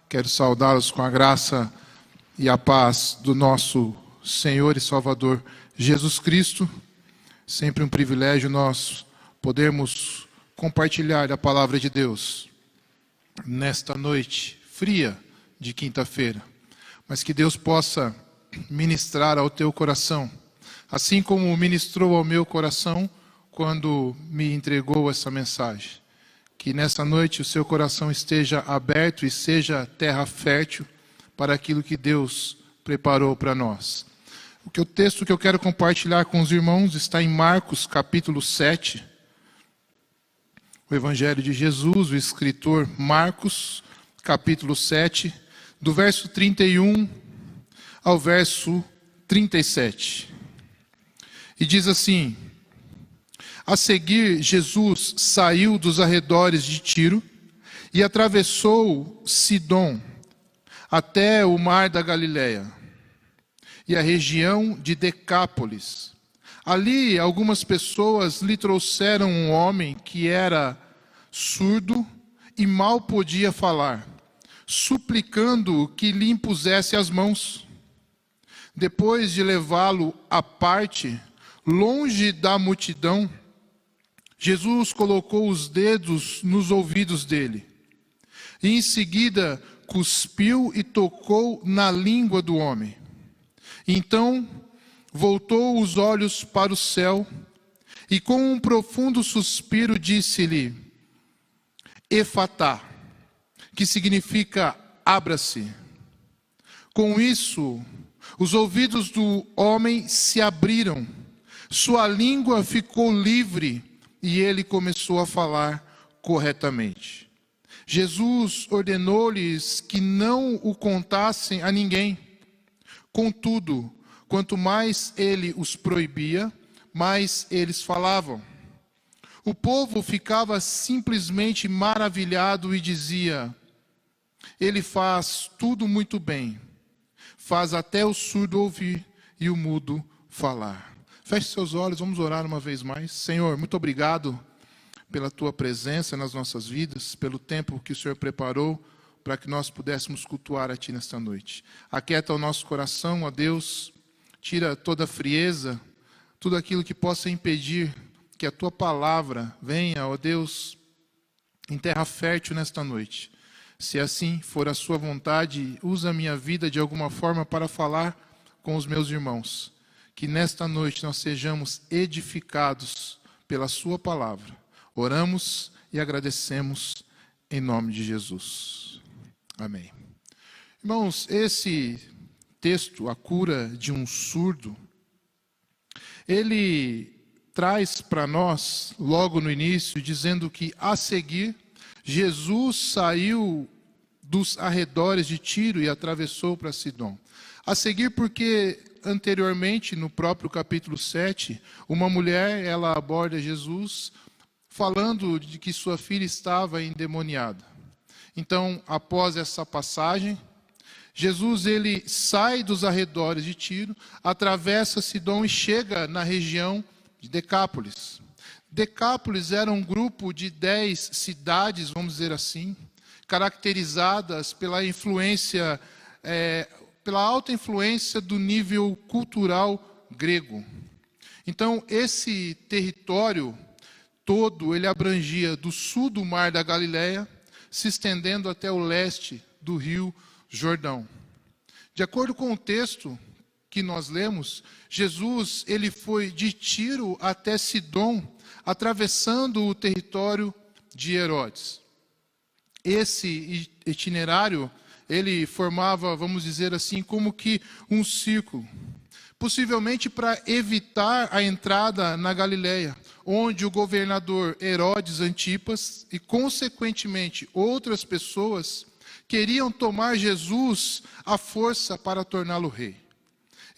Quero saudá-los com a graça e a paz do nosso Senhor e Salvador Jesus Cristo. Sempre um privilégio nós podermos compartilhar a palavra de Deus nesta noite fria de quinta-feira. Mas que Deus possa ministrar ao teu coração, assim como ministrou ao meu coração quando me entregou essa mensagem. Que nessa noite o seu coração esteja aberto e seja terra fértil para aquilo que Deus preparou para nós. O texto que eu quero compartilhar com os irmãos está em Marcos, capítulo 7. O Evangelho de Jesus, o escritor Marcos, capítulo 7, do verso 31 ao verso 37. E diz assim: A seguir, Jesus saiu dos arredores de Tiro e atravessou Sidom até o mar da Galileia e a região de Decápolis. Ali, algumas pessoas lhe trouxeram um homem que era surdo e mal podia falar, suplicando que lhe impusesse as mãos. Depois de levá-lo à parte, longe da multidão, Jesus colocou os dedos nos ouvidos dele e em seguida cuspiu e tocou na língua do homem. Então voltou os olhos para o céu e com um profundo suspiro disse-lhe: Efatá, que significa abra-se. Com isso, os ouvidos do homem se abriram, sua língua ficou livre e ele começou a falar corretamente. Jesus ordenou-lhes que não o contassem a ninguém. Contudo, quanto mais ele os proibia, mais eles falavam. O povo ficava simplesmente maravilhado e dizia: Ele faz tudo muito bem, faz até o surdo ouvir e o mudo falar. Feche seus olhos, vamos orar uma vez mais. Senhor, muito obrigado pela Tua presença nas nossas vidas, pelo tempo que o Senhor preparou para que nós pudéssemos cultuar a Ti nesta noite. Aquieta o nosso coração, ó Deus, tira toda a frieza, tudo aquilo que possa impedir que a Tua palavra venha, ó Deus, em terra fértil nesta noite. Se assim for a Sua vontade, usa a minha vida de alguma forma para falar com os meus irmãos. Que nesta noite nós sejamos edificados pela Sua palavra. Oramos e agradecemos em nome de Jesus. Amém. Irmãos, esse texto, a cura de um surdo, ele traz para nós, logo no início, dizendo que a seguir, Jesus saiu dos arredores de Tiro e atravessou para Sidom. A seguir porque anteriormente, no próprio capítulo 7, uma mulher, ela aborda Jesus falando de que sua filha estava endemoniada. Então, após essa passagem, Jesus ele sai dos arredores de Tiro, atravessa Sidom e chega na região de Decápolis. Decápolis era um grupo de 10 cidades, vamos dizer assim, caracterizadas pela influência pela alta influência do nível cultural grego. Então, esse território todo, ele abrangia do sul do mar da Galileia, se estendendo até o leste do rio Jordão. De acordo com o texto que nós lemos, Jesus ele foi de Tiro até Sidom, atravessando o território de Herodes. Esse itinerário ele formava, vamos dizer assim, como que um círculo, possivelmente para evitar a entrada na Galileia, onde o governador Herodes Antipas e, consequentemente, outras pessoas queriam tomar Jesus à força para torná-lo rei.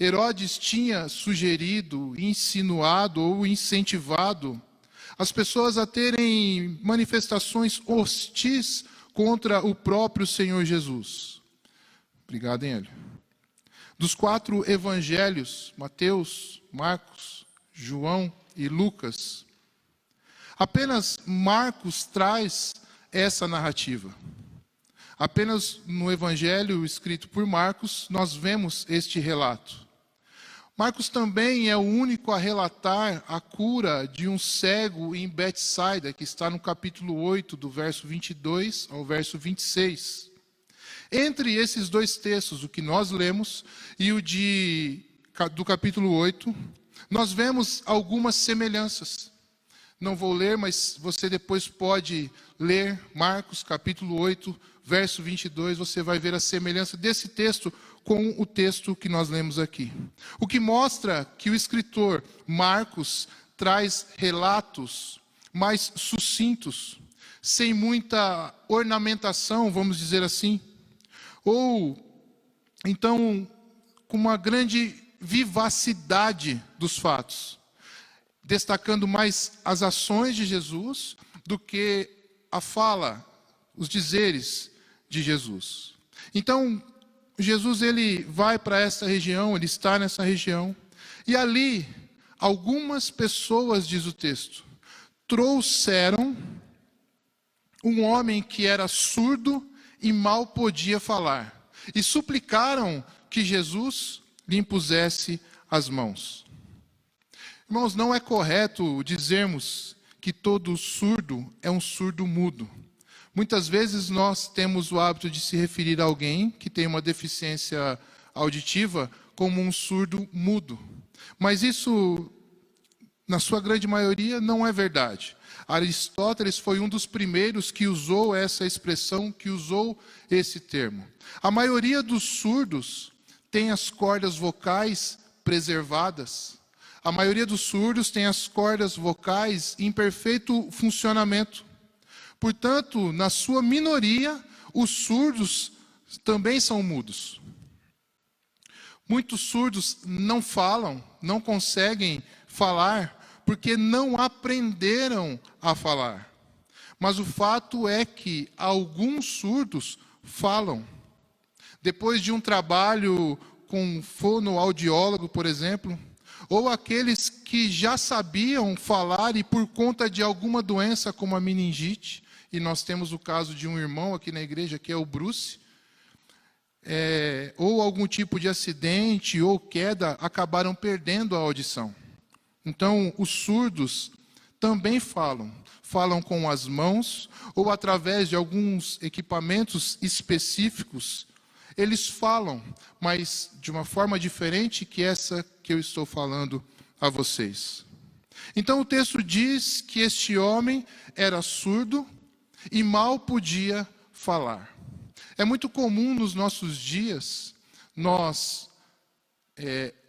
Herodes tinha sugerido, insinuado ou incentivado as pessoas a terem manifestações hostis contra o próprio Senhor Jesus. Obrigado, hein, Hélio? Dos 4 evangelhos, Mateus, Marcos, João e Lucas, apenas Marcos traz essa narrativa. Apenas no Evangelho escrito por Marcos, nós vemos este relato. Marcos também é o único a relatar a cura de um cego em Betsaida, que está no capítulo 8, do verso 22 ao verso 26. Entre esses dois textos, o que nós lemos e o do capítulo 8, nós vemos algumas semelhanças. Não vou ler, mas você depois pode ler Marcos capítulo 8, verso 22, você vai ver a semelhança desse texto com o texto que nós lemos aqui. O que mostra que o escritor Marcos traz relatos mais sucintos, sem muita ornamentação, vamos dizer assim, ou então com uma grande vivacidade dos fatos, destacando mais as ações de Jesus do que a fala, os dizeres de Jesus. Então, Jesus ele vai para essa região, ele está nessa região, e ali algumas pessoas, diz o texto, trouxeram um homem que era surdo e mal podia falar, e suplicaram que Jesus lhe impusesse as mãos. Irmãos, não é correto dizermos que todo surdo é um surdo mudo. Muitas vezes nós temos o hábito de se referir a alguém que tem uma deficiência auditiva como um surdo mudo. Mas isso, na sua grande maioria, não é verdade. Aristóteles foi um dos primeiros que usou essa expressão, que usou esse termo. A maioria dos surdos tem as cordas vocais preservadas. A maioria dos surdos tem as cordas vocais em perfeito funcionamento. Portanto, na sua minoria, os surdos também são mudos. Muitos surdos não falam, não conseguem falar, porque não aprenderam a falar. Mas o fato é que alguns surdos falam. Depois de um trabalho com fonoaudiólogo, por exemplo, ou aqueles que já sabiam falar e por conta de alguma doença como a meningite, e nós temos o caso de um irmão aqui na igreja que é o Bruce, ou algum tipo de acidente ou queda, acabaram perdendo a audição. Então, os surdos também falam com as mãos ou através de alguns equipamentos específicos. Eles falam, mas de uma forma diferente que essa que eu estou falando a vocês. Então o texto diz que este homem era surdo e mal podia falar. É muito comum nos nossos dias nós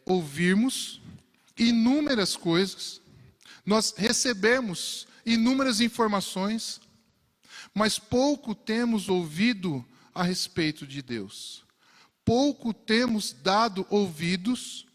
ouvirmos inúmeras coisas, nós recebemos inúmeras informações, mas pouco temos ouvido a respeito de Deus. Pouco temos dado ouvidos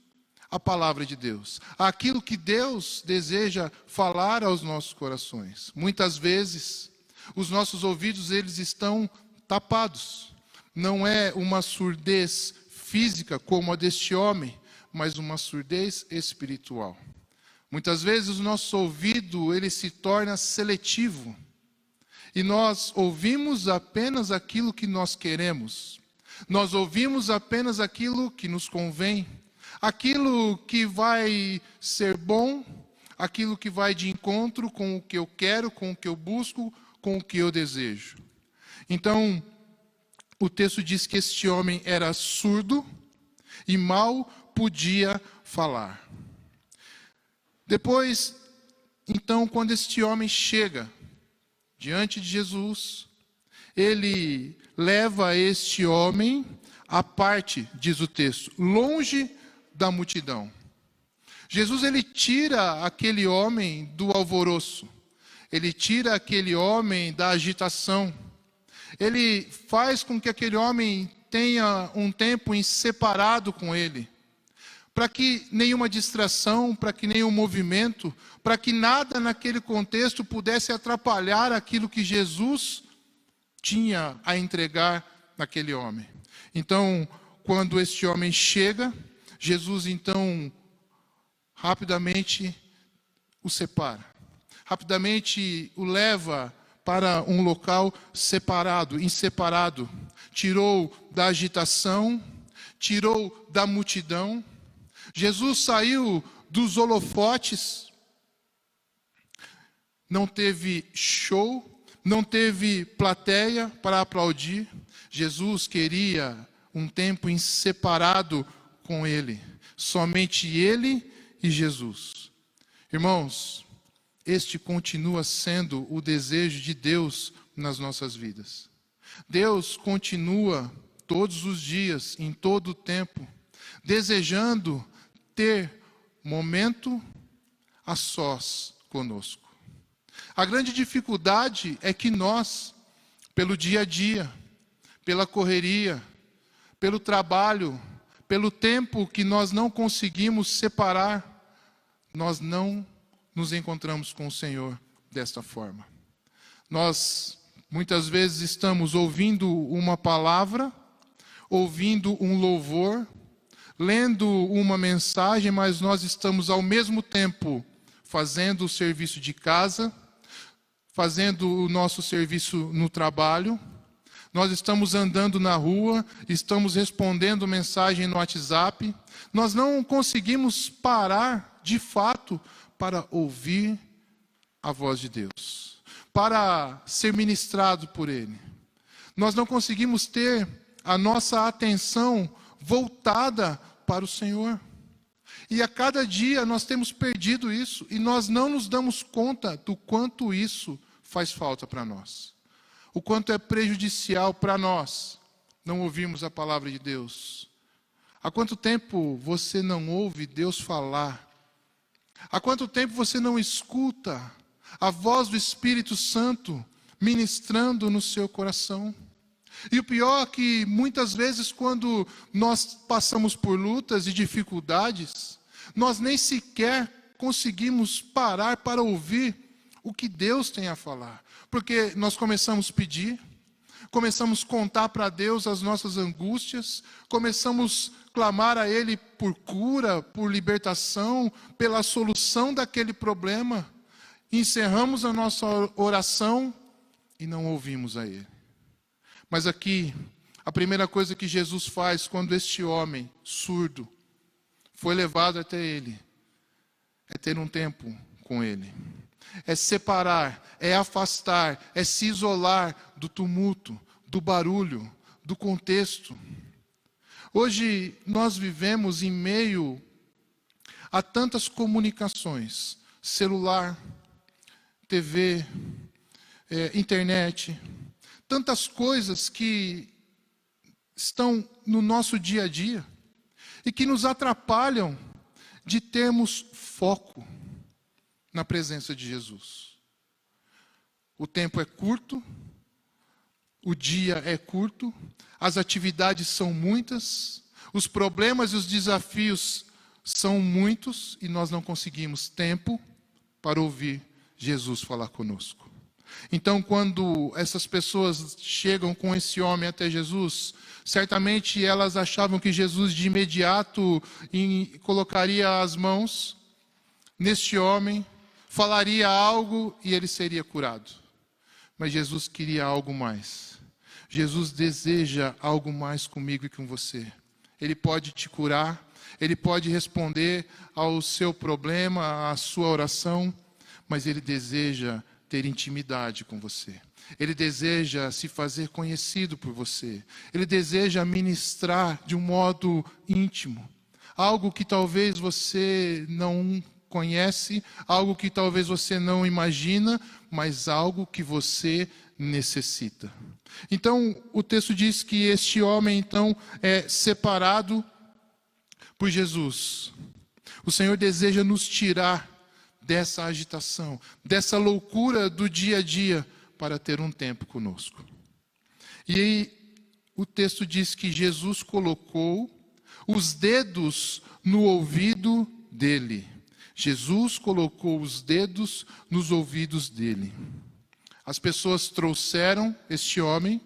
à palavra de Deus, àquilo que Deus deseja falar aos nossos corações. Muitas vezes, os nossos ouvidos eles estão tapados. Não é uma surdez física como a deste homem, mas uma surdez espiritual. Muitas vezes o nosso ouvido ele se torna seletivo. E nós ouvimos apenas aquilo que nós queremos. Nós ouvimos apenas aquilo que nos convém. Aquilo que vai ser bom, aquilo que vai de encontro com o que eu quero, com o que eu busco, com o que eu desejo. Então, o texto diz que este homem era surdo e mal podia falar. Depois, então, quando este homem chega diante de Jesus, ele leva este homem à parte, diz o texto, longe da multidão. Jesus ele tira aquele homem do alvoroço, ele tira aquele homem da agitação, ele faz com que aquele homem tenha um tempo em separado com ele, para que nenhuma distração, para que nenhum movimento, para que nada naquele contexto pudesse atrapalhar aquilo que Jesus tinha a entregar naquele homem. Então, quando este homem chega, Jesus então rapidamente o separa, rapidamente o leva para um local separado, inseparado. Tirou da agitação, tirou da multidão. Jesus saiu dos holofotes. Não teve show, não teve plateia para aplaudir. Jesus queria um tempo separado com Ele. Somente Ele e Jesus. Irmãos, este continua sendo o desejo de Deus nas nossas vidas. Deus continua todos os dias, em todo o tempo, desejando ter momento a sós conosco. A grande dificuldade é que nós, pelo dia a dia, pela correria, pelo trabalho, pelo tempo que nós não conseguimos separar, nós não nos encontramos com o Senhor desta forma. Nós, muitas vezes, estamos ouvindo uma palavra, ouvindo um louvor, lendo uma mensagem, mas nós estamos ao mesmo tempo fazendo o serviço de casa, fazendo o nosso serviço no trabalho, nós estamos andando na rua, estamos respondendo mensagem no WhatsApp, nós não conseguimos parar, de fato, para ouvir a voz de Deus, para ser ministrado por Ele. Nós não conseguimos ter a nossa atenção voltada para o Senhor. E a cada dia nós temos perdido isso, e nós não nos damos conta do quanto isso faz falta para nós. O quanto é prejudicial para nós não ouvirmos a palavra de Deus. Há quanto tempo você não ouve Deus falar? Há quanto tempo você não escuta a voz do Espírito Santo ministrando no seu coração? E o pior é que muitas vezes quando nós passamos por lutas e dificuldades, nós nem sequer conseguimos parar para ouvir o que Deus tem a falar. Porque nós começamos a pedir, começamos a contar para Deus as nossas angústias, começamos a clamar a Ele por cura, por libertação, pela solução daquele problema. Encerramos a nossa oração e não ouvimos a Ele. Mas aqui, a primeira coisa que Jesus faz quando este homem surdo foi levado até Ele, é ter um tempo com Ele. É separar, é afastar, é se isolar do tumulto, do barulho, do contexto. Hoje nós vivemos em meio a tantas comunicações, celular, TV, internet, tantas coisas que estão no nosso dia a dia e que nos atrapalham de termos foco na presença de Jesus. O tempo é curto, o dia é curto, as atividades são muitas, os problemas e os desafios são muitos e nós não conseguimos tempo para ouvir Jesus falar conosco. Então, quando essas pessoas chegam com esse homem até Jesus, certamente elas achavam que Jesus de imediato colocaria as mãos neste homem, falaria algo e ele seria curado. Mas Jesus queria algo mais. Jesus deseja algo mais comigo e com você. Ele pode te curar, Ele pode responder ao seu problema, à sua oração, mas Ele deseja ter intimidade com você. Ele deseja se fazer conhecido por você. Ele deseja ministrar de um modo íntimo. Algo que talvez você não conhece, algo que talvez você não imagina, mas algo que você necessita. Então, o texto diz que este homem, então, é separado por Jesus. O Senhor deseja nos tirar dessa agitação, dessa loucura do dia a dia, para ter um tempo conosco. E aí, o texto diz que Jesus colocou os dedos no ouvido dele. Jesus colocou os dedos nos ouvidos dele. As pessoas trouxeram este homem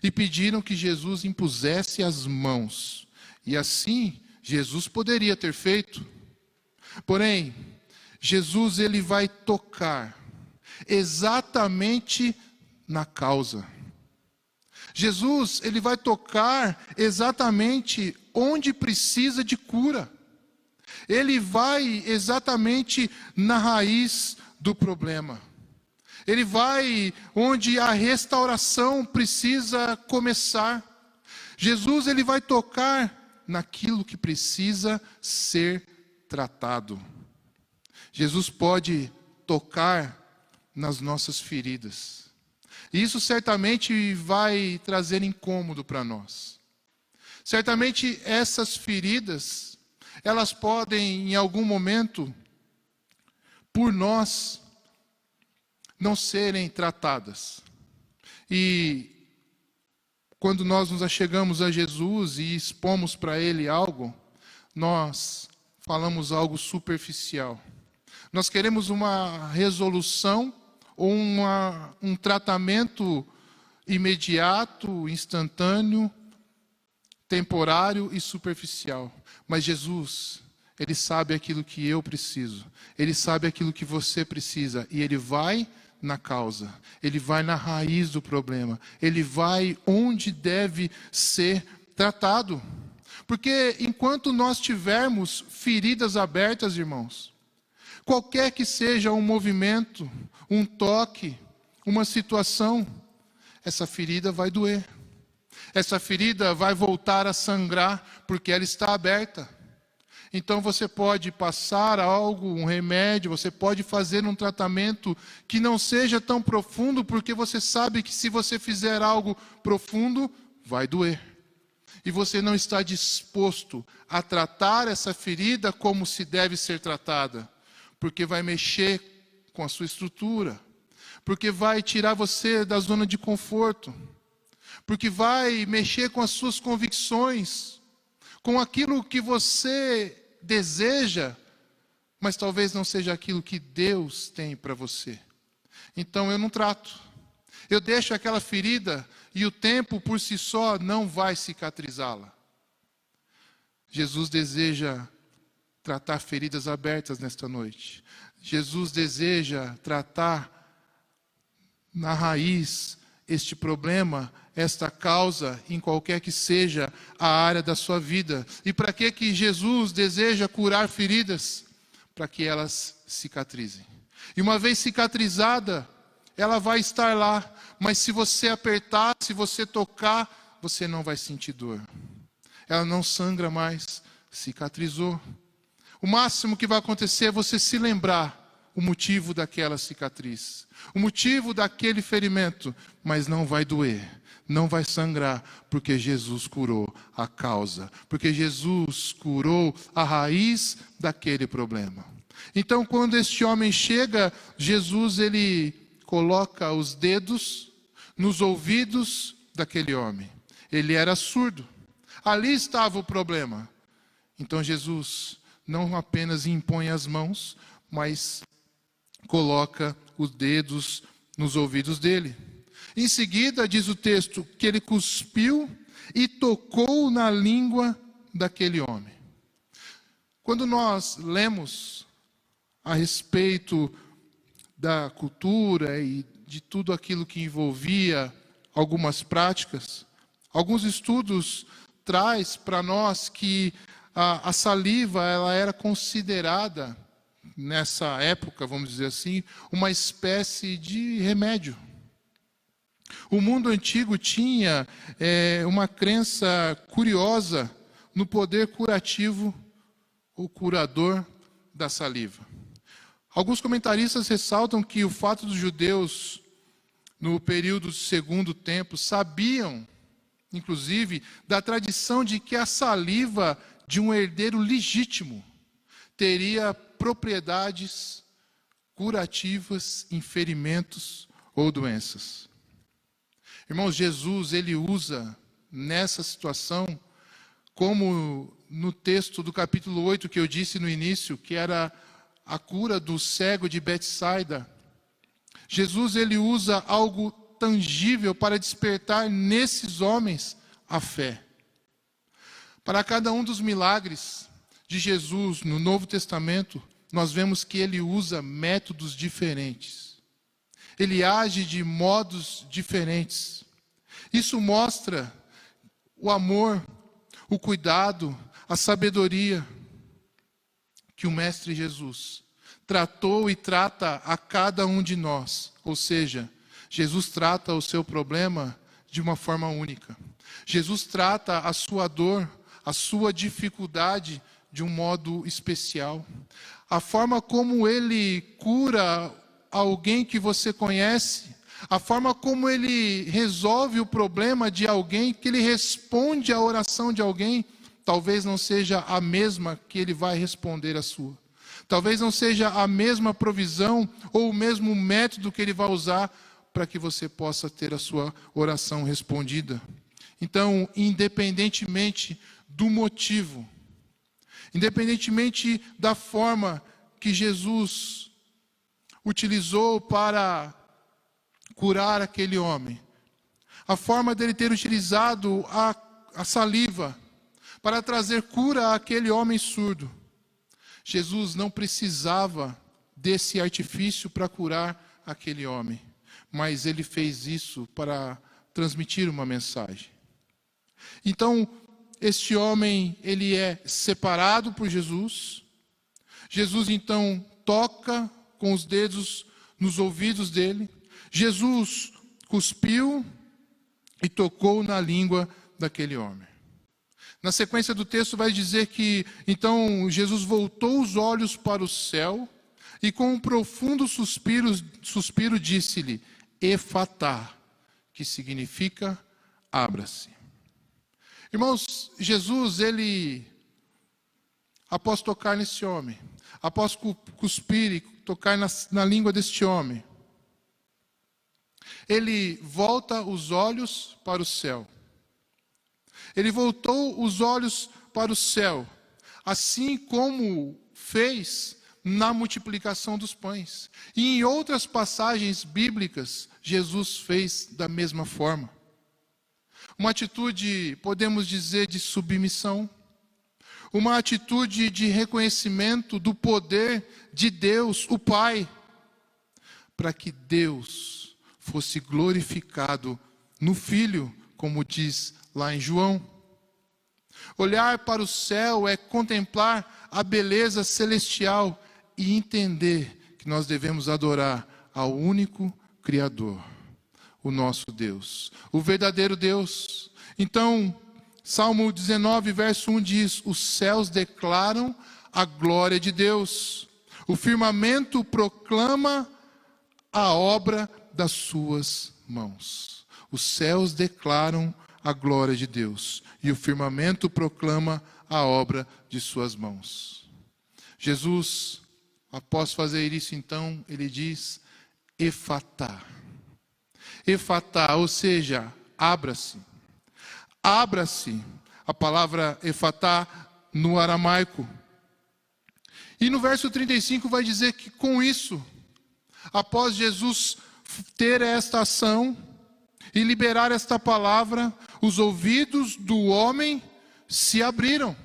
e pediram que Jesus impusesse as mãos. E assim, Jesus poderia ter feito. Porém, Jesus ele vai tocar exatamente na causa. Jesus, ele vai tocar exatamente onde precisa de cura. Ele vai exatamente na raiz do problema. Ele vai onde a restauração precisa começar. Jesus, ele vai tocar naquilo que precisa ser tratado. Jesus pode tocar nas nossas feridas. E isso certamente vai trazer incômodo para nós. Certamente essas feridas, elas podem em algum momento, por nós, não serem tratadas. E quando nós nos achegamos a Jesus e expomos para Ele algo, nós falamos algo superficial. Nós queremos uma resolução ou um tratamento imediato, instantâneo, temporário e superficial. Mas Jesus, Ele sabe aquilo que eu preciso. Ele sabe aquilo que você precisa. E Ele vai na causa. Ele vai na raiz do problema. Ele vai onde deve ser tratado. Porque enquanto nós tivermos feridas abertas, irmãos, qualquer que seja um movimento, um toque, uma situação, essa ferida vai doer. Essa ferida vai voltar a sangrar, porque ela está aberta. Então você pode passar algo, um remédio, você pode fazer um tratamento que não seja tão profundo, porque você sabe que se você fizer algo profundo, vai doer. E você não está disposto a tratar essa ferida como se deve ser tratada, porque vai mexer com a sua estrutura, porque vai tirar você da zona de conforto, porque vai mexer com as suas convicções, com aquilo que você deseja, mas talvez não seja aquilo que Deus tem para você. Então eu não trato. Eu deixo aquela ferida e o tempo por si só não vai cicatrizá-la. Jesus deseja tratar feridas abertas nesta noite. Jesus deseja tratar na raiz este problema, esta causa, em qualquer que seja a área da sua vida. E para que Jesus deseja curar feridas? Para que elas cicatrizem. E uma vez cicatrizada, ela vai estar lá, mas se você apertar, se você tocar, você não vai sentir dor. Ela não sangra mais, cicatrizou. O máximo que vai acontecer é você se lembrar o motivo daquela cicatriz, o motivo daquele ferimento, mas não vai doer, não vai sangrar, porque Jesus curou a causa, porque Jesus curou a raiz daquele problema. Então, quando este homem chega, Jesus, ele coloca os dedos nos ouvidos daquele homem. Ele era surdo. Ali estava o problema. Então, Jesus não apenas impõe as mãos, mas coloca os dedos nos ouvidos dele. Em seguida, diz o texto, que ele cuspiu e tocou na língua daquele homem. Quando nós lemos a respeito da cultura e de tudo aquilo que envolvia algumas práticas, alguns estudos traz para nós que a saliva ela era considerada, nessa época, vamos dizer assim, uma espécie de remédio. O mundo antigo tinha uma crença curiosa no poder curativo ou curador da saliva. Alguns comentaristas ressaltam que o fato dos judeus, no período do Segundo Templo, sabiam, inclusive, da tradição de que a saliva de um herdeiro legítimo teria propriedades curativas em ferimentos ou doenças. Irmãos, Jesus, ele usa nessa situação, como no texto do capítulo 8 que eu disse no início, que era a cura do cego de Betsaida. Jesus, ele usa algo tangível para despertar nesses homens a fé. Para cada um dos milagres de Jesus no Novo Testamento, nós vemos que ele usa métodos diferentes. Ele age de modos diferentes. Isso mostra o amor, o cuidado, a sabedoria que o Mestre Jesus tratou e trata a cada um de nós. Ou seja, Jesus trata o seu problema de uma forma única. Jesus trata a sua dor, a sua dificuldade de um modo especial. A forma como ele cura alguém que você conhece, a forma como ele resolve o problema de alguém, que ele responde à oração de alguém, talvez não seja a mesma que ele vai responder a sua. Talvez não seja a mesma provisão ou o mesmo método que ele vai usar para que você possa ter a sua oração respondida. Então, independentemente do motivo, independentemente da forma que Jesus utilizou para curar aquele homem, a forma dele ter utilizado a saliva para trazer cura àquele homem surdo, Jesus não precisava desse artifício para curar aquele homem, mas ele fez isso para transmitir uma mensagem. Então, este homem, ele é separado por Jesus. Jesus, então, toca com os dedos nos ouvidos dele. Jesus cuspiu e tocou na língua daquele homem. Na sequência do texto vai dizer que, então, Jesus voltou os olhos para o céu e com um profundo suspiro disse-lhe, Efatá, que significa abra-se. Irmãos, Jesus, ele, após tocar nesse homem, após cuspir e tocar na língua deste homem, ele volta os olhos para o céu. Ele voltou os olhos para o céu, assim como fez na multiplicação dos pães. E em outras passagens bíblicas, Jesus fez da mesma forma. Uma atitude, podemos dizer, de submissão. Uma atitude de reconhecimento do poder de Deus, o Pai, para que Deus fosse glorificado no Filho, como diz lá em João. Olhar para o céu é contemplar a beleza celestial e entender que nós devemos adorar ao único Criador, o nosso Deus, o verdadeiro Deus. Então, Salmo 19, verso 1 diz, os céus declaram a glória de Deus, o firmamento proclama a obra das suas mãos. Os céus declaram a glória de Deus, e o firmamento proclama a obra de suas mãos. Jesus, após fazer isso, então, ele diz, Efatá. Efatá, ou seja, abra-se. Abra-se, a palavra Efatá no aramaico. E no verso 35 vai dizer que com isso, após Jesus ter esta ação e liberar esta palavra, os ouvidos do homem se abriram.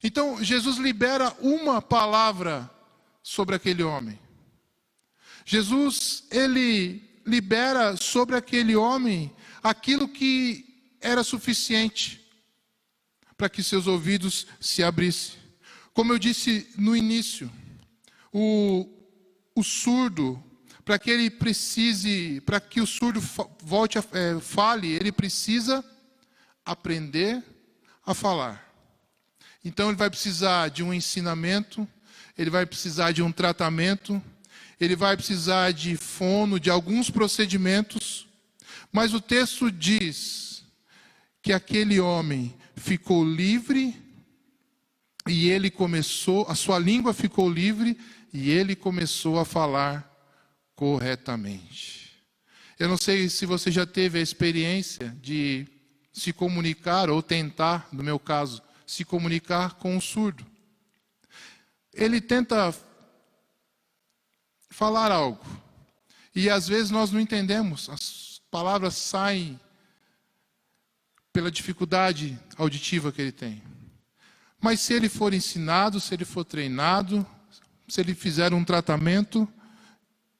Então, Jesus libera uma palavra sobre aquele homem. Jesus, ele libera sobre aquele homem aquilo que era suficiente para que seus ouvidos se abrissem. Como eu disse no início, o surdo, para que o surdo fale, ele precisa aprender a falar. Então ele vai precisar de um ensinamento, ele vai precisar de um tratamento, ele vai precisar de fono, de alguns procedimentos, mas o texto diz que aquele homem ficou livre e a sua língua ficou livre e ele começou a falar corretamente. Eu não sei se você já teve a experiência de se comunicar ou tentar, no meu caso, se comunicar com um surdo. Ele tenta falar algo e às vezes nós não entendemos, as palavras saem pela dificuldade auditiva que ele tem. Mas se ele for ensinado, se ele for treinado, se ele fizer um tratamento,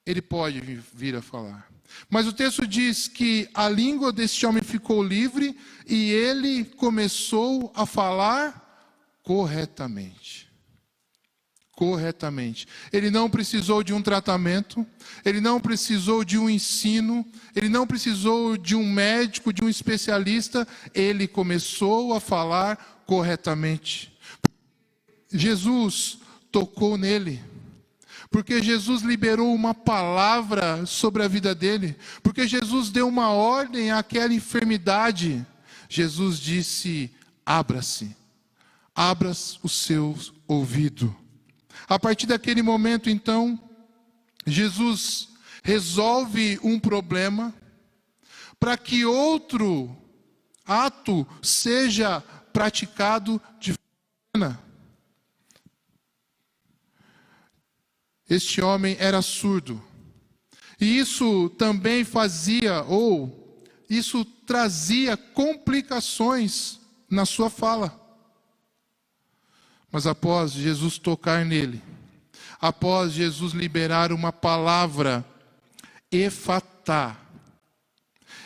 ele pode vir a falar. Mas o texto diz que a língua deste homem ficou livre e ele começou a falar corretamente. Corretamente. Ele não precisou de um tratamento, ele não precisou de um ensino, ele não precisou de um médico, de um especialista, ele começou a falar corretamente. Jesus tocou nele, porque Jesus liberou uma palavra sobre a vida dele, porque Jesus deu uma ordem àquela enfermidade. Jesus disse: abra-se, abra o seu ouvido. A partir daquele momento, então, Jesus resolve um problema para que outro ato seja praticado de forma. Este homem era surdo. E isso também isso trazia complicações na sua fala. Mas após Jesus tocar nele, após Jesus liberar uma palavra, efatá,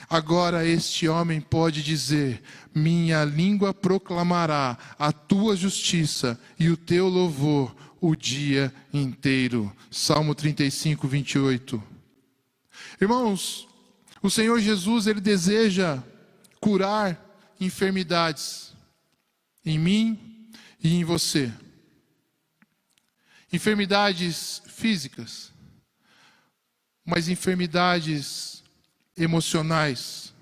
agora este homem pode dizer: minha língua proclamará a tua justiça e o teu louvor o dia inteiro. Salmo 35, 28. Irmãos, o Senhor Jesus, Ele deseja curar enfermidades em mim e em você. Enfermidades físicas, mas enfermidades emocionais,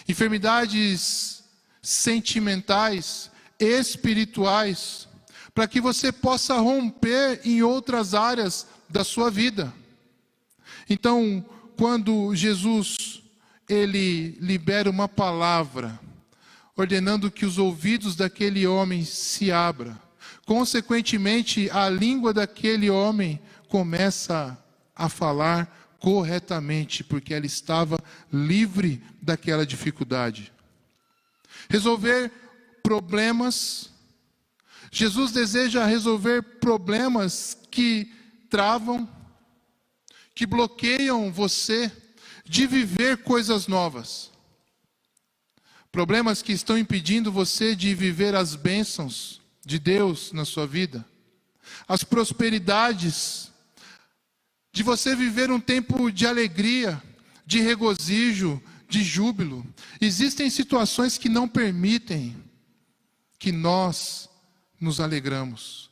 enfermidades sentimentais, espirituais, para que você possa romper em outras áreas da sua vida. Então, quando Jesus, ele libera uma palavra, ordenando que os ouvidos daquele homem se abram, consequentemente, a língua daquele homem começa a falar corretamente, porque ela estava livre daquela dificuldade. Resolver problemas. Jesus deseja resolver problemas que travam, que bloqueiam você de viver coisas novas. Problemas que estão impedindo você de viver as bênçãos de Deus na sua vida. As prosperidades, de você viver um tempo de alegria, de regozijo, de júbilo. Existem situações que não permitem que nós nos alegramos.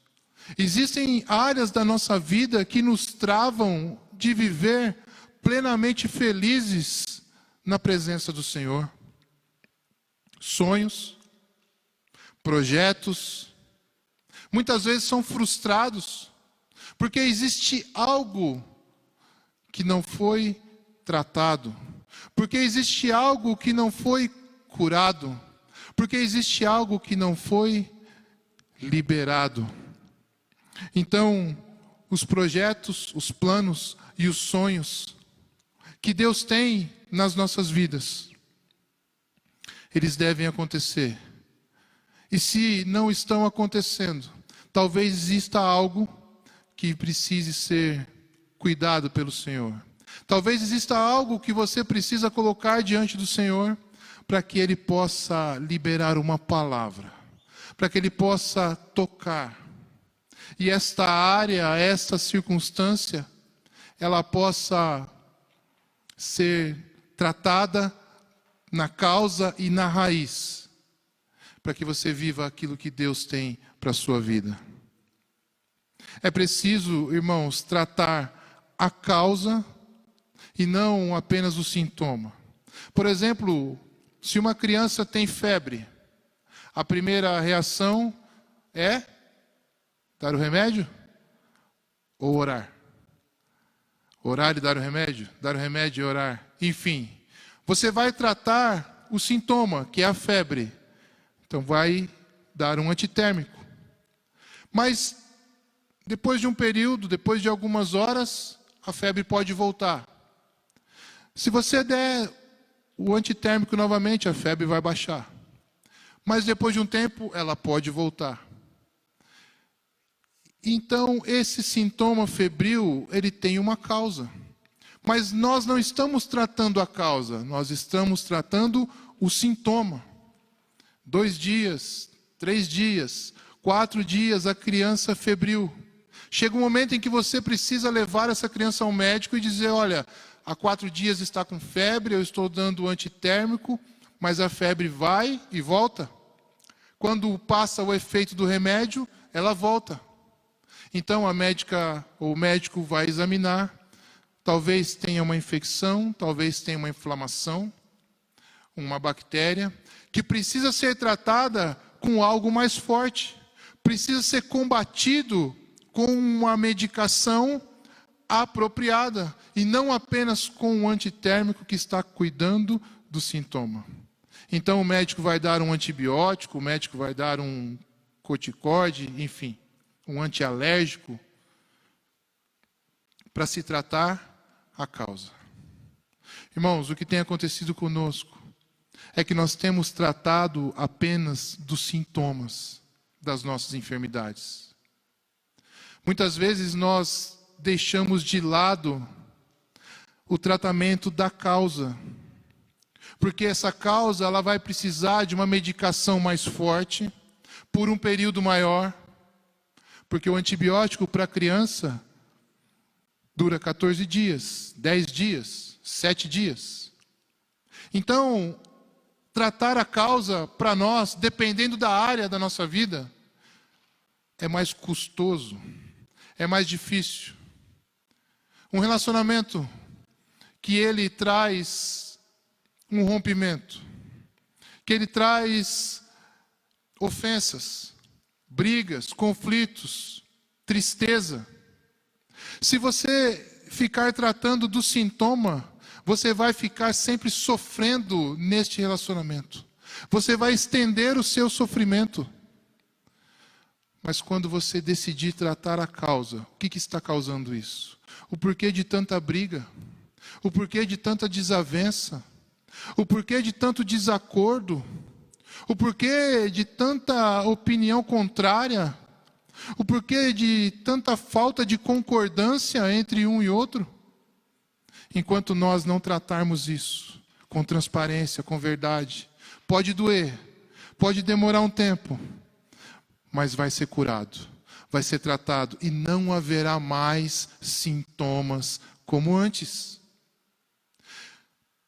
Existem áreas da nossa vida que nos travam de viver plenamente felizes na presença do Senhor. Sonhos, projetos, muitas vezes são frustrados, porque existe algo que não foi tratado, porque existe algo que não foi curado, porque existe algo que não foi liberado. Então, os projetos, os planos e os sonhos que Deus tem nas nossas vidas, eles devem acontecer. E se não estão acontecendo, talvez exista algo que precise ser cuidado pelo Senhor. Talvez exista algo que você precisa colocar diante do Senhor para que Ele possa liberar uma palavra, para que Ele possa tocar. E esta área, esta circunstância, ela possa ser tratada na causa e na raiz, para que você viva aquilo que Deus tem para a sua vida. É preciso, irmãos, tratar a causa e não apenas o sintoma. Por exemplo, se uma criança tem febre, a primeira reação é dar o remédio ou orar? Orar e dar o remédio? Dar o remédio e orar. Enfim, você vai tratar o sintoma, que é a febre. Então vai dar um antitérmico. Mas depois de um período, depois de algumas horas, a febre pode voltar. Se você der o antitérmico novamente, a febre vai baixar. Mas depois de um tempo, ela pode voltar. Então, esse sintoma febril, ele tem uma causa. Mas nós não estamos tratando a causa, nós estamos tratando o sintoma. 2 dias, 3 dias, 4 dias, a criança febril. Chega um momento em que você precisa levar essa criança ao médico e dizer, olha, há 4 dias está com febre, eu estou dando antitérmico, mas a febre vai e volta. Quando passa o efeito do remédio, ela volta. Então a médica ou o médico vai examinar, talvez tenha uma infecção, talvez tenha uma inflamação, uma bactéria, que precisa ser tratada com algo mais forte, precisa ser combatido com uma medicação apropriada, e não apenas com um antitérmico que está cuidando do sintoma. Então o médico vai dar um antibiótico, o médico vai dar um corticoide, enfim, um antialérgico, para se tratar a causa. Irmãos, o que tem acontecido conosco é que nós temos tratado apenas dos sintomas das nossas enfermidades. Muitas vezes nós deixamos de lado o tratamento da causa, porque essa causa ela vai precisar de uma medicação mais forte, por um período maior, porque o antibiótico para a criança dura 14 dias, 10 dias, 7 dias. Então, tratar a causa para nós, dependendo da área da nossa vida, é mais custoso, é mais difícil. Um relacionamento que ele traz um rompimento, que ele traz ofensas, brigas, conflitos, tristeza. Se você ficar tratando do sintoma, você vai ficar sempre sofrendo neste relacionamento. Você vai estender o seu sofrimento. Mas quando você decidir tratar a causa, o que está causando isso? O porquê de tanta briga? O porquê de tanta desavença? O porquê de tanto desacordo? O porquê de tanta opinião contrária? O porquê de tanta falta de concordância entre um e outro? Enquanto nós não tratarmos isso com transparência, com verdade, pode doer, pode demorar um tempo, mas vai ser curado, vai ser tratado e não haverá mais sintomas como antes.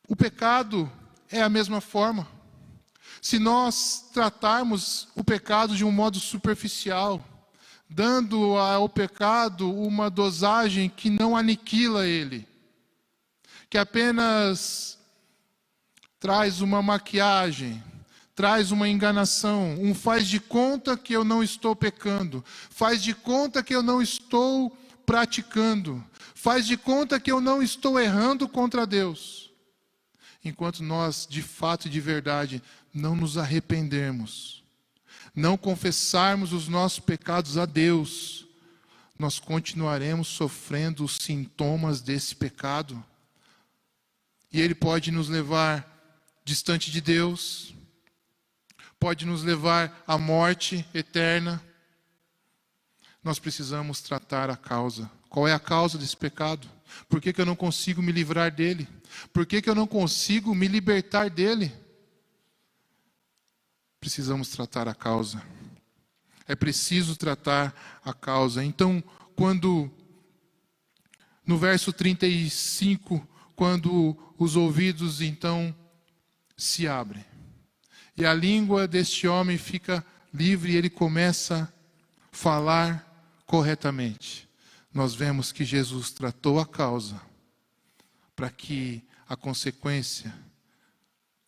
O pecado é a mesma forma. Se nós tratarmos o pecado de um modo superficial, dando ao pecado uma dosagem que não aniquila ele, que apenas traz uma maquiagem, traz uma enganação, um faz de conta que eu não estou pecando, faz de conta que eu não estou praticando, faz de conta que eu não estou errando contra Deus. Enquanto nós, de fato e de verdade, não nos arrependermos, não confessarmos os nossos pecados a Deus, nós continuaremos sofrendo os sintomas desse pecado. E ele pode nos levar distante de Deus, pode nos levar à morte eterna. Nós precisamos tratar a causa. Qual é a causa desse pecado? Por que eu não consigo me livrar dele? Por que eu não consigo me libertar dele? Precisamos tratar a causa. É preciso tratar a causa. Então, quando no verso 35, quando os ouvidos então se abrem, e a língua deste homem fica livre e ele começa a falar corretamente, nós vemos que Jesus tratou a causa para que a consequência,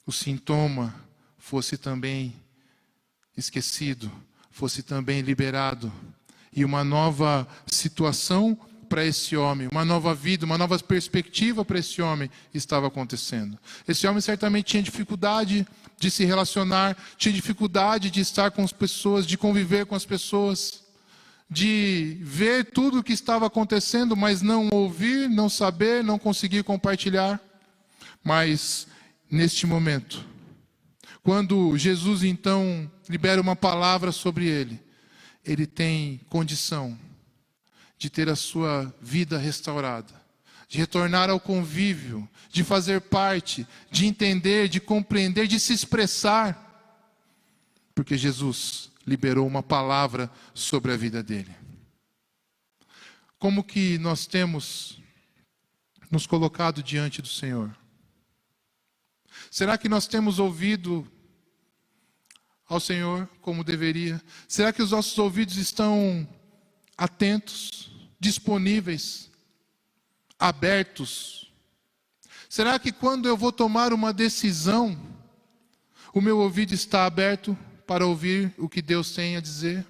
o sintoma, fosse também esquecido, fosse também liberado, e uma nova situação para esse homem, uma nova vida, uma nova perspectiva para esse homem estava acontecendo. Esse homem certamente tinha dificuldade de se relacionar, tinha dificuldade de estar com as pessoas, de conviver com as pessoas, de ver tudo o que estava acontecendo, mas não ouvir, não saber, não conseguir compartilhar. Mas, neste momento, quando Jesus então libera uma palavra sobre ele, ele tem condição de ter a sua vida restaurada, de retornar ao convívio, de fazer parte, de entender, de compreender, de se expressar. Porque Jesus liberou uma palavra sobre a vida dele. Como que nós temos nos colocado diante do Senhor? Será que nós temos ouvido ao Senhor como deveria? Será que os nossos ouvidos estão atentos, disponíveis, abertos? Será que quando eu vou tomar uma decisão, o meu ouvido está aberto para ouvir o que Deus tem a dizer?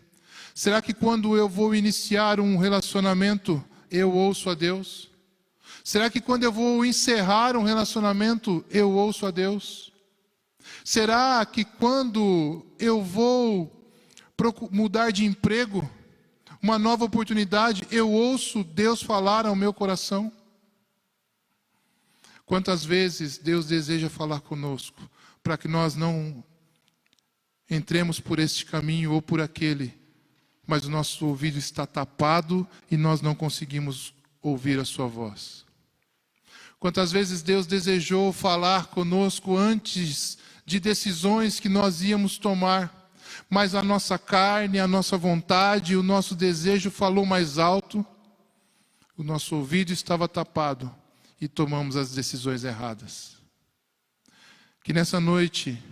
Será que quando eu vou iniciar um relacionamento, eu ouço a Deus? Será que quando eu vou encerrar um relacionamento, eu ouço a Deus? Será que quando eu vou mudar de emprego, uma nova oportunidade, eu ouço Deus falar ao meu coração? Quantas vezes Deus deseja falar conosco, para que nós não entremos por este caminho ou por aquele, mas o nosso ouvido está tapado e nós não conseguimos ouvir a sua voz. Quantas vezes Deus desejou falar conosco antes de decisões que nós íamos tomar, mas a nossa carne, a nossa vontade, o nosso desejo falou mais alto, o nosso ouvido estava tapado e tomamos as decisões erradas. Que nessa noite,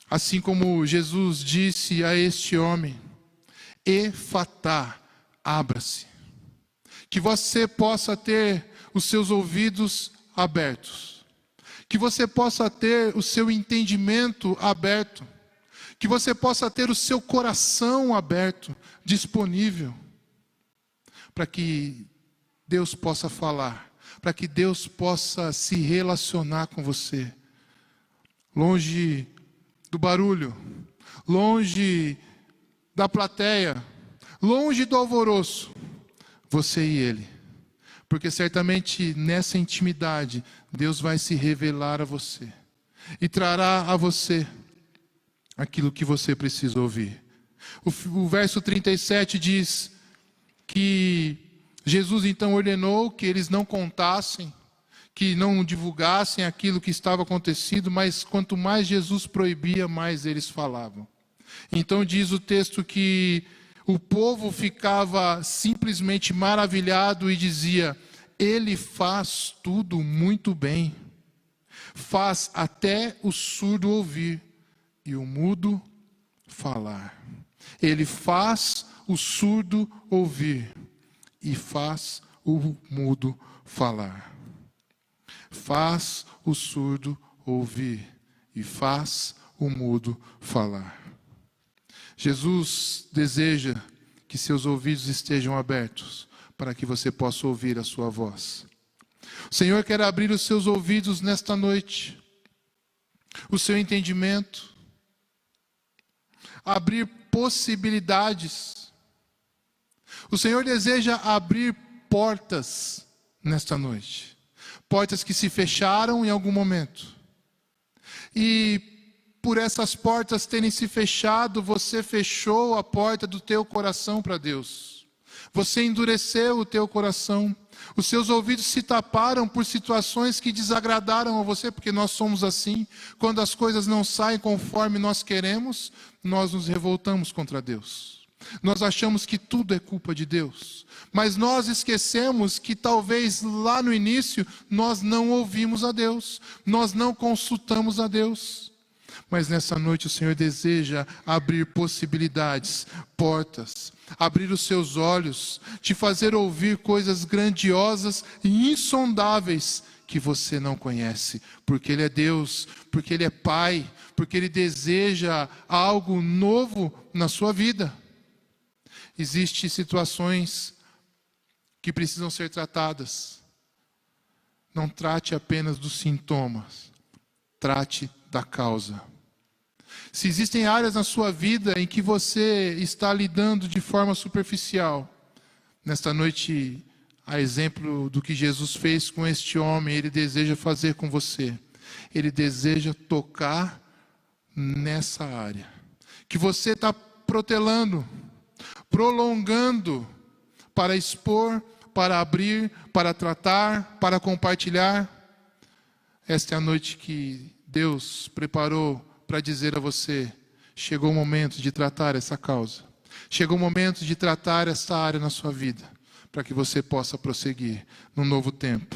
assim como Jesus disse a este homem, Efatá, abra-se. Que você possa ter os seus ouvidos abertos. Que você possa ter o seu entendimento aberto. Que você possa ter o seu coração aberto, disponível. Para que Deus possa falar. Para que Deus possa se relacionar com você. Longe do barulho. Longe da plateia, longe do alvoroço, você e Ele. Porque certamente nessa intimidade, Deus vai se revelar a você. E trará a você aquilo que você precisa ouvir. O verso 37 diz que Jesus então ordenou que eles não contassem, que não divulgassem aquilo que estava acontecendo, mas quanto mais Jesus proibia, mais eles falavam. Então diz o texto que o povo ficava simplesmente maravilhado e dizia: Ele faz tudo muito bem, faz até o surdo ouvir e o mudo falar. Ele faz o surdo ouvir e faz o mudo falar. Faz o surdo ouvir e faz o mudo falar. Jesus deseja que seus ouvidos estejam abertos para que você possa ouvir a sua voz. O Senhor quer abrir os seus ouvidos nesta noite, o seu entendimento, abrir possibilidades. O Senhor deseja abrir portas nesta noite, portas que se fecharam em algum momento. E por essas portas terem se fechado, você fechou a porta do teu coração para Deus. Você endureceu o teu coração. Os seus ouvidos se taparam por situações que desagradaram a você, porque nós somos assim. Quando as coisas não saem conforme nós queremos, nós nos revoltamos contra Deus. Nós achamos que tudo é culpa de Deus. Mas nós esquecemos que talvez lá no início nós não ouvimos a Deus. Nós não consultamos a Deus. Mas nessa noite o Senhor deseja abrir possibilidades, portas, abrir os seus olhos, te fazer ouvir coisas grandiosas e insondáveis que você não conhece, porque Ele é Deus, porque Ele é Pai, porque Ele deseja algo novo na sua vida. Existem situações que precisam ser tratadas. Não trate apenas dos sintomas, trate da causa. Se existem áreas na sua vida em que você está lidando de forma superficial, nesta noite, a exemplo do que Jesus fez com este homem, Ele deseja fazer com você. Ele deseja tocar nessa área que você está protelando, prolongando para expor para abrir, para tratar, para compartilhar. Esta é a noite que Deus preparou para dizer a você: chegou o momento de tratar essa causa. Chegou o momento de tratar essa área na sua vida, para que você possa prosseguir num novo tempo,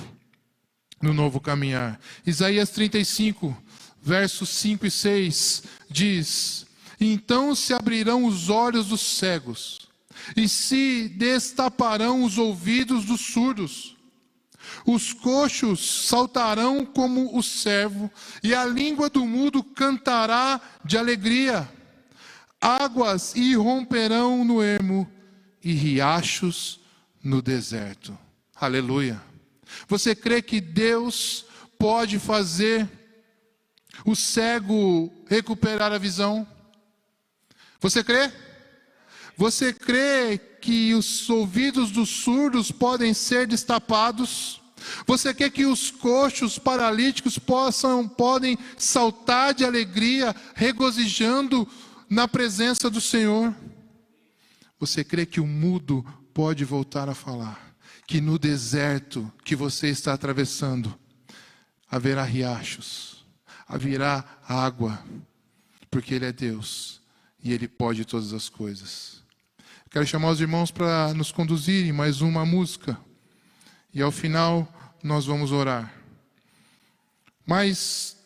no novo caminhar. Isaías 35, versos 5 e 6 diz: então se abrirão os olhos dos cegos, e se destaparão os ouvidos dos surdos. Os coxos saltarão como o servo, e a língua do mudo cantará de alegria. Águas irromperão no ermo, e riachos no deserto. Aleluia. Você crê que Deus pode fazer o cego recuperar a visão? Você crê? Você crê que os ouvidos dos surdos podem ser destapados? Você crê que os coxos paralíticos podem saltar de alegria, regozijando na presença do Senhor? Você crê que o mudo pode voltar a falar? Que no deserto que você está atravessando haverá riachos, haverá água, porque Ele é Deus e Ele pode todas as coisas. Quero chamar os irmãos para nos conduzirem mais uma música, e ao final nós vamos orar. Mas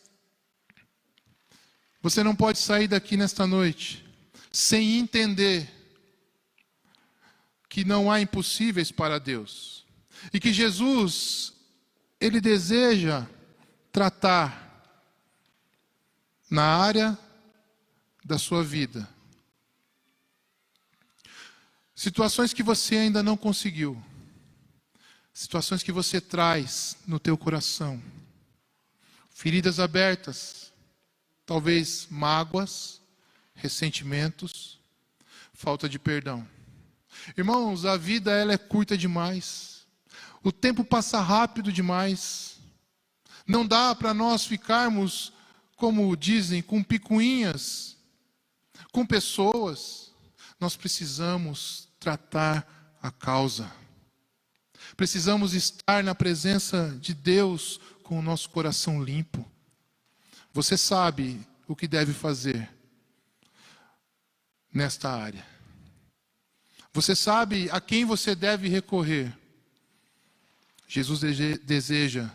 você não pode sair daqui nesta noite sem entender que não há impossíveis para Deus, e que Jesus, Ele deseja tratar na área da sua vida situações que você ainda não conseguiu, situações que você traz no teu coração, feridas abertas, talvez mágoas, ressentimentos, falta de perdão. Irmãos, a vida ela é curta demais, o tempo passa rápido demais, não dá para nós ficarmos, como dizem, com picuinhas, com pessoas. Nós precisamos tratar a causa. Precisamos estar na presença de Deus com o nosso coração limpo. Você sabe o que deve fazer nesta área. Você sabe a quem você deve recorrer. Jesus deseja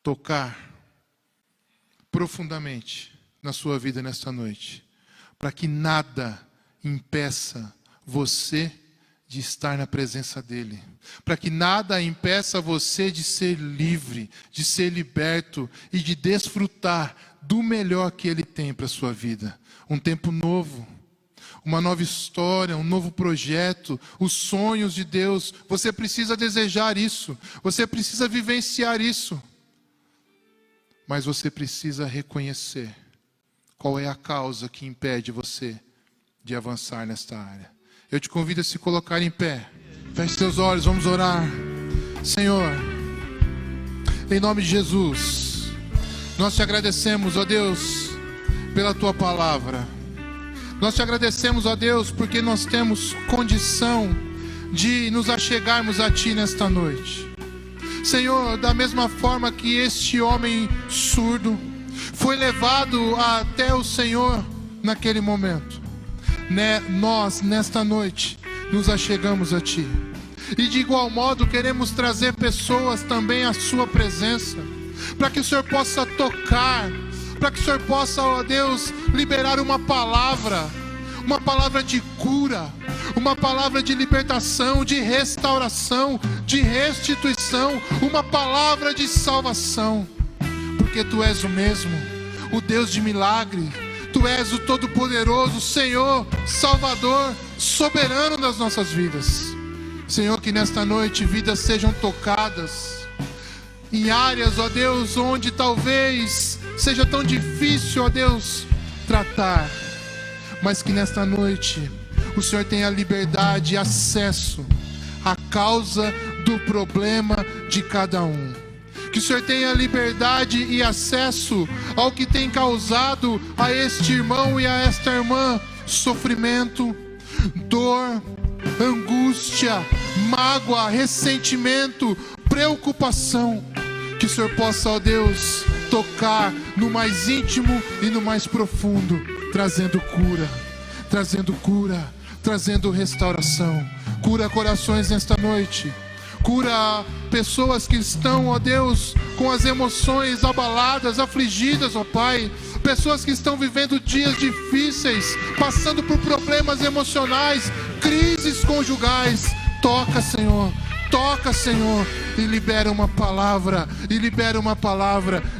tocar profundamente na sua vida nesta noite, para que nada impeça você de estar na presença dEle, para que nada impeça você de ser livre, de ser liberto e de desfrutar do melhor que Ele tem para a sua vida. Um tempo novo, uma nova história, um novo projeto, os sonhos de Deus. Você precisa desejar isso, você precisa vivenciar isso, mas você precisa reconhecer qual é a causa que impede você de avançar nesta área. Eu te convido a se colocar em pé. Feche seus olhos, vamos orar. Senhor, em nome de Jesus, nós te agradecemos, ó Deus, pela Tua palavra. Nós te agradecemos, ó Deus, porque nós temos condição de nos achegarmos a Ti nesta noite. Senhor, da mesma forma que este homem surdo foi levado até o Senhor naquele momento, nós, nesta noite, nos achegamos a Ti. E de igual modo queremos trazer pessoas também à Sua presença, para que o Senhor possa tocar, para que o Senhor possa, ó Deus, liberar uma palavra de cura, uma palavra de libertação, de restauração, de restituição, uma palavra de salvação, porque Tu és o mesmo, o Deus de milagre. Tu és o Todo-Poderoso, Senhor, Salvador, soberano das nossas vidas. Senhor, que nesta noite vidas sejam tocadas em áreas, ó Deus, onde talvez seja tão difícil, ó Deus, tratar, mas que nesta noite o Senhor tenha liberdade e acesso à causa do problema de cada um. Que o Senhor tenha liberdade e acesso ao que tem causado a este irmão e a esta irmã sofrimento, dor, angústia, mágoa, ressentimento, preocupação. Que o Senhor possa, ó Deus, tocar no mais íntimo e no mais profundo, trazendo cura, trazendo restauração. Cura corações nesta noite. Cura pessoas que estão, ó Deus, com as emoções abaladas, afligidas, ó Pai. Pessoas que estão vivendo dias difíceis, passando por problemas emocionais, crises conjugais. Toca, Senhor, e libera uma palavra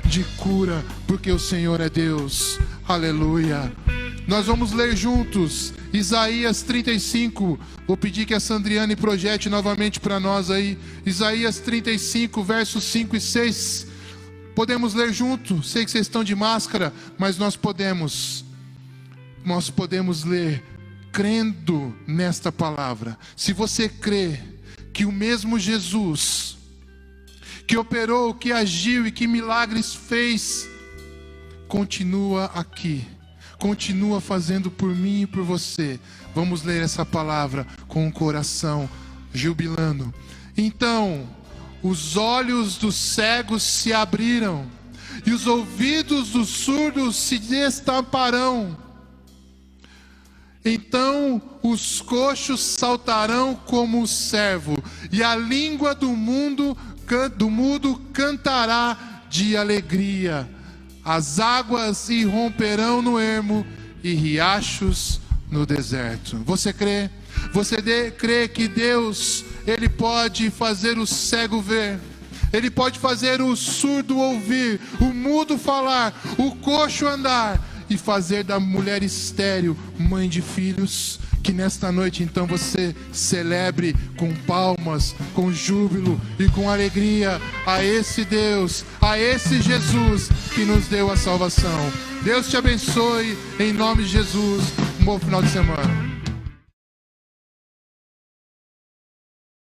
de cura, porque o Senhor é Deus. Aleluia. Nós vamos ler juntos Isaías 35. Vou pedir que a Sandriane projete novamente para nós aí. Isaías 35, versos 5 e 6. Podemos ler junto. Sei que vocês estão de máscara, mas nós podemos ler crendo nesta palavra. Se você crê que o mesmo Jesus que operou, que agiu e que milagres fez, continua aqui, continua fazendo por mim e por você. Vamos ler essa palavra com o coração jubilando. Então, os olhos dos cegos se abriram e os ouvidos dos surdos se destaparão. Então os coxos saltarão como o servo, e a língua do mudo cantará de alegria. As águas irromperão no ermo e riachos no deserto. Você crê? Você crê que Deus, Ele pode fazer o cego ver, Ele pode fazer o surdo ouvir, o mudo falar, o coxo andar, e fazer da mulher estéril mãe de filhos? Que nesta noite então você celebre com palmas, com júbilo e com alegria a esse Deus, a esse Jesus que nos deu a salvação. Deus te abençoe, em nome de Jesus. Um bom final de semana.